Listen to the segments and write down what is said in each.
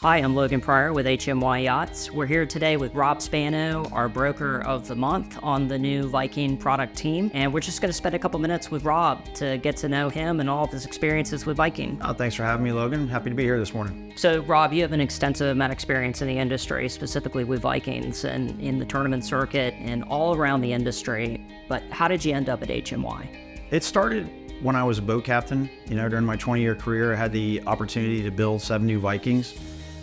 Hi, I'm Logan Pryor with HMY Yachts. We're here today with Rob Spano, our broker of the month on the new Viking Product Team. And we're just going to spend a couple minutes with Rob to get to know him and all of his experiences with Viking. Thanks for having me, Logan. Happy to be here this morning. So, Rob, you have an extensive amount of experience in the industry, specifically with Vikings and in the tournament circuit and all around the industry. But how did you end up at HMY? It started when I was a boat captain. During my 20-year career, I had the opportunity to build 7 new Vikings.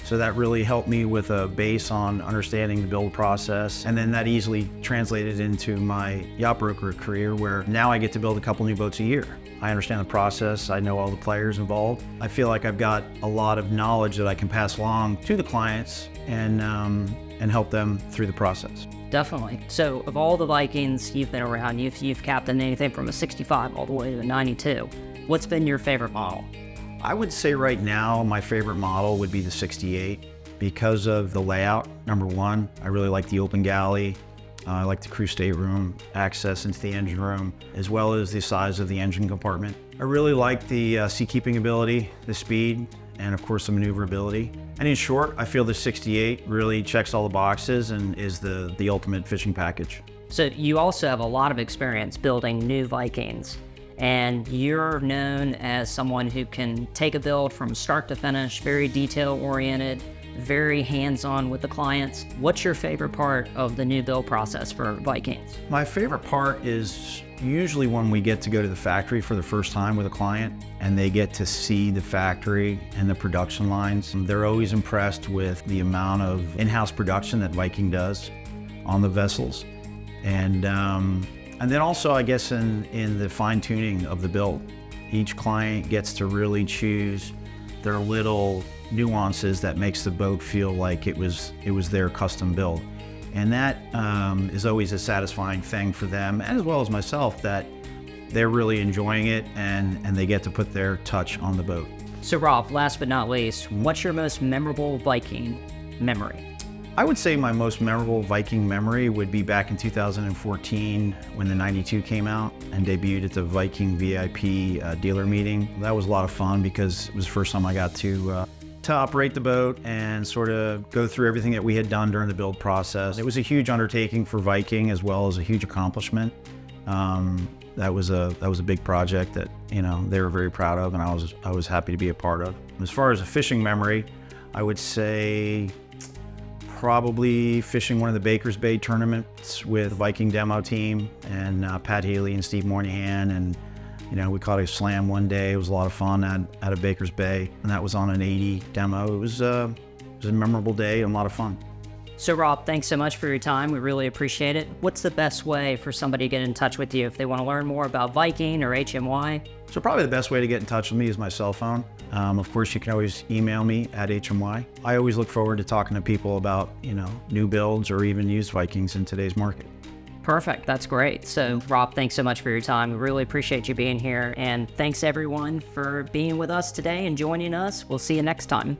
So that really helped me with a base on understanding the build process. And then that easily translated into my yacht broker career, where now I get to build a couple new boats a year. I understand the process. I know all the players involved. I feel like I've got a lot of knowledge that I can pass along to the clients and help them through the process. Definitely. So of all the Vikings you've been around, you've captained anything from a 65 all the way to a 92. What's been your favorite model? I would say right now my favorite model would be the 68 because of the layout. Number one, I really like the open galley. I like the crew stateroom, access into the engine room, as well as the size of the engine compartment. I really like the seakeeping ability, the speed, and of course the maneuverability. And in short, I feel the 68 really checks all the boxes and is the ultimate fishing package. So you also have a lot of experience building new Vikings. And you're known as someone who can take a build from start to finish, very detail-oriented, very hands-on with the clients. What's your favorite part of the new build process for Vikings? My favorite part is usually when we get to go to the factory for the first time with a client and they get to see the factory and the production lines. They're always impressed with the amount of in-house production that Viking does on the vessels. And then also, I guess, in the fine-tuning of the build. Each client gets to really choose their little nuances that makes the boat feel like it was their custom build. And that is always a satisfying thing for them, as well as myself, that they're really enjoying it and they get to put their touch on the boat. So Rob, last but not least, what's your most memorable Viking memory? I would say my most memorable Viking memory would be back in 2014 when the 92 came out and debuted at the Viking VIP dealer meeting. That was a lot of fun because it was the first time I got to operate the boat and sort of go through everything that we had done during the build process. It was a huge undertaking for Viking as well as a huge accomplishment. That was a big project that they were very proud of, and I was happy to be a part of. As far as a fishing memory, I would say probably fishing one of the Baker's Bay tournaments with the Viking demo team and Pat Healy and Steve Moynihan, and we caught a slam one day. It was a lot of fun at a Baker's Bay, and that was on an 80 demo. It was a memorable day and a lot of fun. So Rob, thanks so much for your time. We really appreciate it. What's the best way for somebody to get in touch with you if they want to learn more about Viking or HMY? So probably the best way to get in touch with me is my cell phone. Of course, you can always email me at HMY. I always look forward to talking to people about, new builds or even used Vikings in today's market. Perfect. That's great. So Rob, thanks so much for your time. We really appreciate you being here. And thanks everyone for being with us today and joining us. We'll see you next time.